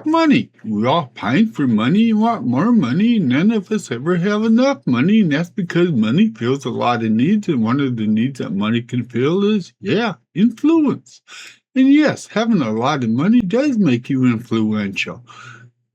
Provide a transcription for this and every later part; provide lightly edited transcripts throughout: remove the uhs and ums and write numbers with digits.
money. We all pine for money and want more money. None of us ever have enough money, and that's because money fills a lot of needs, and one of the needs that money can fill is, influence. And yes, having a lot of money does make you influential.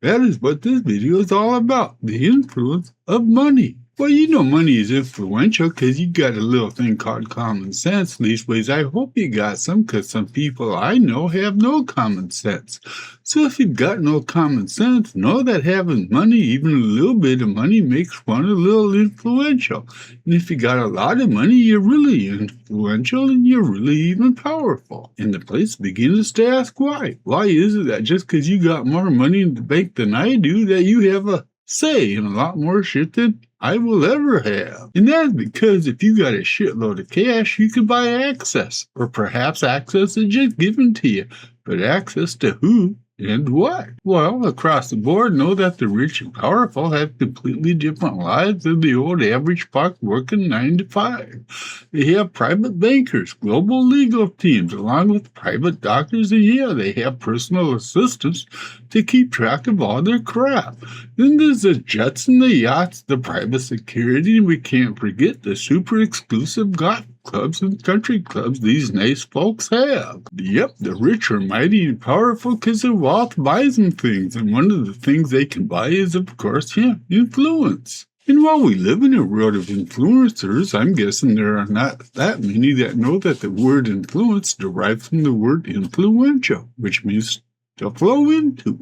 That is what this video is all about, the influence of money. Well, you know money is influential because you got a little thing called common sense. Leastways, I hope you got some, because some people I know have no common sense. So if you've got no common sense, know that having money, even a little bit of money, makes one a little influential. And if you got a lot of money, you're really influential and you're really even powerful. And the place begins to ask why. Why is it that just because you got more money in the bank than I do, that you have a say in a lot more shit than I will ever have? And that's because if you got a shitload of cash, you can buy access. Or perhaps access is just given to you. But access to who and what? Well, across the board, know that the rich and powerful have completely different lives than the old average buck working 9 to 5. They have private bankers, global legal teams, along with private doctors, and they have personal assistants to keep track of all their crap. Then there's the jets and the yachts, the private security, and we can't forget the super exclusive golf clubs and country clubs these nice folks have. Yep, the rich are mighty and powerful because their wealth buys them things, and one of the things they can buy is, of course, influence. And while we live in a world of influencers, I'm guessing there are not that many that know that the word influence derives from the word influential, which means to flow into.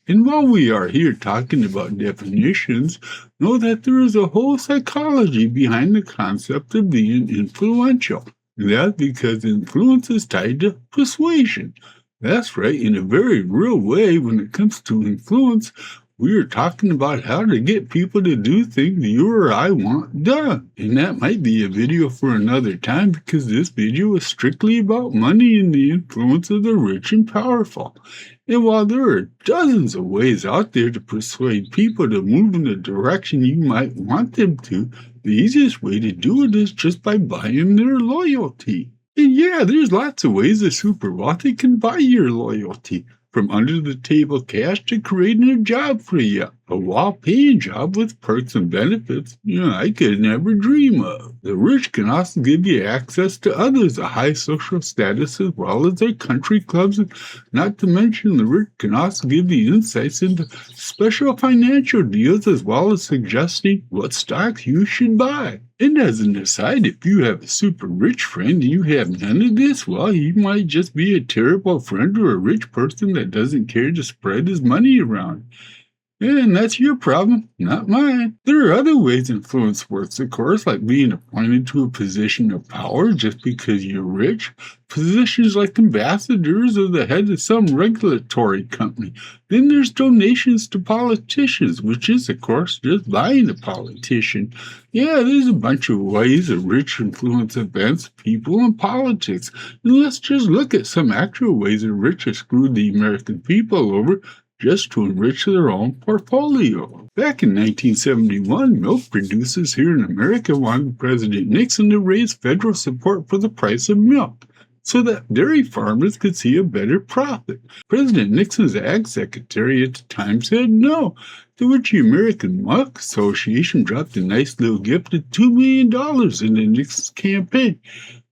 And while we are here talking about definitions, know that there is a whole psychology behind the concept of being influential. And that's because influence is tied to persuasion. That's right, in a very real way, when it comes to influence, we are talking about how to get people to do things you or I want done. And that might be a video for another time, because this video is strictly about money and the influence of the rich and powerful. And while there are dozens of ways out there to persuade people to move in the direction you might want them to, the easiest way to do it is just by buying their loyalty. And there's lots of ways the super wealthy can buy your loyalty. From under-the-table cash to creating a job for you, a well-paying job with perks and benefits I could never dream of. The rich can also give you access to others, a high social status, as well as their country clubs, and not to mention the rich can also give you insights into special financial deals, as well as suggesting what stocks you should buy. And as an aside, if you have a super rich friend and you have none of this, well, he might just be a terrible friend or a rich person that doesn't care to spread his money around. And that's your problem, not mine. There are other ways influence works, of course, like being appointed to a position of power just because you're rich. Positions like ambassadors or the head of some regulatory company. Then there's donations to politicians, which is, of course, just buying a politician. There's a bunch of ways that rich influence events, people, and politics. And let's just look at some actual ways the rich have screwed the American people over just to enrich their own portfolio. Back in 1971, milk producers here in America wanted President Nixon to raise federal support for the price of milk, so that dairy farmers could see a better profit. President Nixon's ag secretary at the time said no, to which the American Milk Association dropped a nice little gift of $2 million into Nixon's campaign,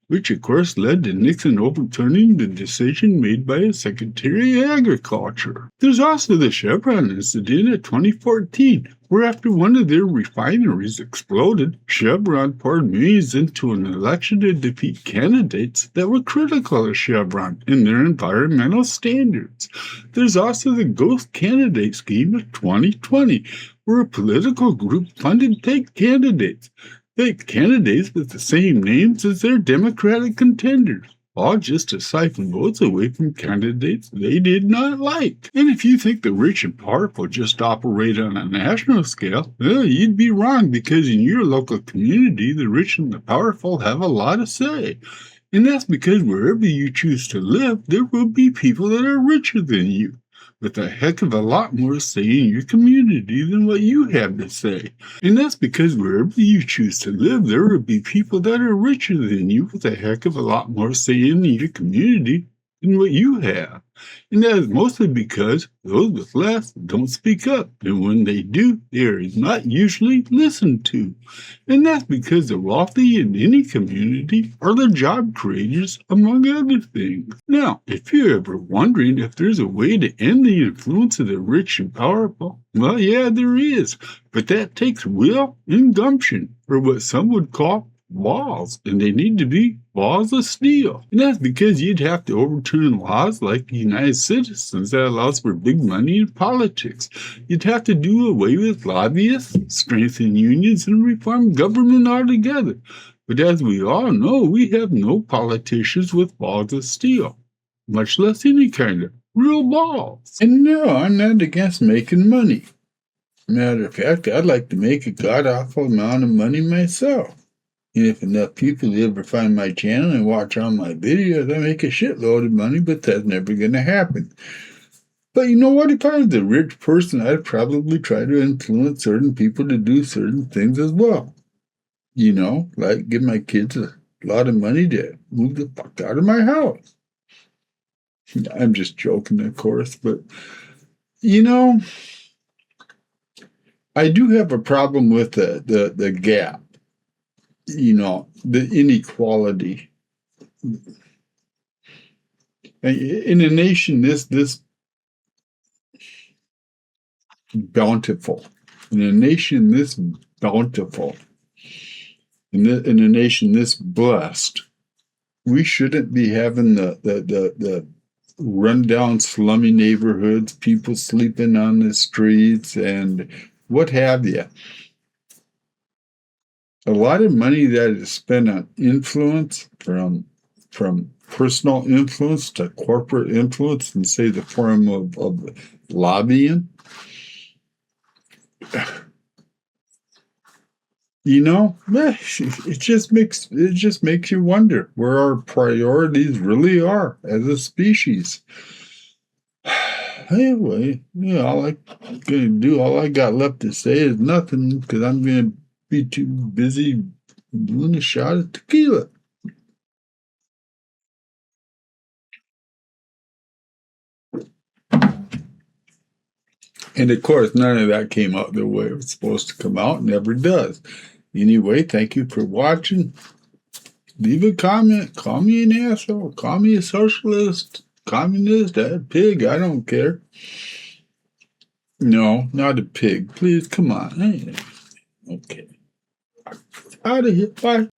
which of course led to Nixon overturning the decision made by his Secretary of Agriculture. There's also the Chevron incident of 2014, where after one of their refineries exploded, Chevron poured millions into an election to defeat candidates that were critical of Chevron and their environmental standards. There's also the Ghost Candidate Scheme of 2020, where a political group funded fake candidates with the same names as their Democratic contenders, all just to siphon votes away from candidates they did not like. And if you think the rich and powerful just operate on a national scale, well, you'd be wrong, because in your local community, the rich and the powerful have a lot of say. And that's because wherever you choose to live, there will be people that are richer than you, with a heck of a lot more say in your community than what you have to say. And that's because wherever you choose to live, there will be people that are richer than you with a heck of a lot more say in your community than what you have. And that is mostly because those with less don't speak up. And when they do, they are not usually listened to. And that's because the wealthy in any community are the job creators, among other things. Now, if you're ever wondering if there's a way to end the influence of the rich and powerful, well, yeah, there is. But that takes will and gumption, or what some would call balls, and they need to be balls of steel. And that's because you'd have to overturn laws like the United Citizens that allows for big money in politics. You'd have to do away with lobbyists, strengthen unions, and reform government altogether. But as we all know, we have no politicians with balls of steel, much less any kind of real balls. And no, I'm not against making money. Matter of fact, I'd like to make a god-awful amount of money myself. And if enough people ever find my channel and watch all my videos, I make a shitload of money, but that's never going to happen. But you know what? If I was a rich person, I'd probably try to influence certain people to do certain things as well. You know, like give my kids a lot of money to move the fuck out of my house. I'm just joking, of course, but, you know, I do have a problem with the gap. You know, the inequality in a nation this bountiful, in a nation this bountiful, in a nation this blessed, we shouldn't be having the rundown, slummy neighborhoods, people sleeping on the streets, and what have you. A lot of money that is spent on influence, from personal influence to corporate influence, in say the form of lobbying. You know, it just makes you wonder where our priorities really are as a species. Anyway, yeah, all I got left to say is nothing, because I'm gonna be too busy doing a shot of tequila. And of course, none of that came out the way it was supposed to come out. Never does. Anyway, thank you for watching. Leave a comment. Call me an asshole. Call me a socialist, communist, a pig. I don't care. No, not a pig. Please, come on. Okay. Out of here. Bye.